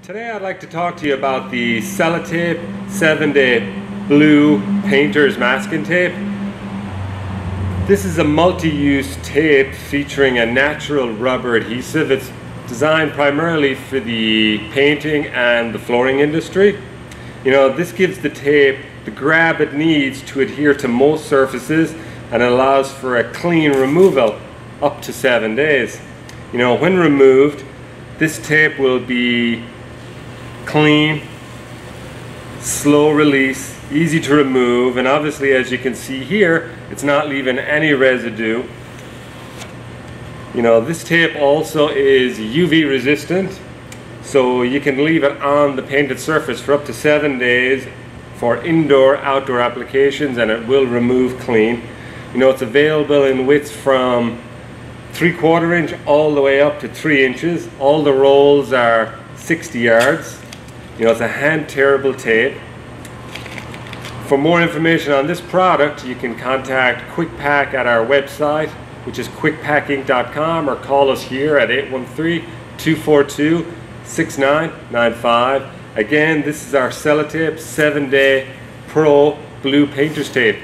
Today I'd like to talk to you about the SellaTape 7-day blue painter's masking tape. This is a multi-use tape featuring a natural rubber adhesive. It's designed primarily for the painting and the flooring industry. This gives the tape the grab it needs to adhere to most surfaces and allows for a clean removal up to 7 days. When removed, this tape will be clean, slow release, easy to remove, and obviously, as you can see here, it's not leaving any residue. This tape also is UV resistant, so you can leave it on the painted surface for up to 7 days for indoor, outdoor applications, and it will remove clean. It's available in widths from 3/4 inch all the way up to 3 inches. All the rolls are 60 yards. It's a hand tearable tape. For more information on this product, you can contact QuickPak at our website, which is quickpakinc.com, or call us here at 813-242-6995. Again, this is our SellaTape 7-day Pro Blue Painter's Tape.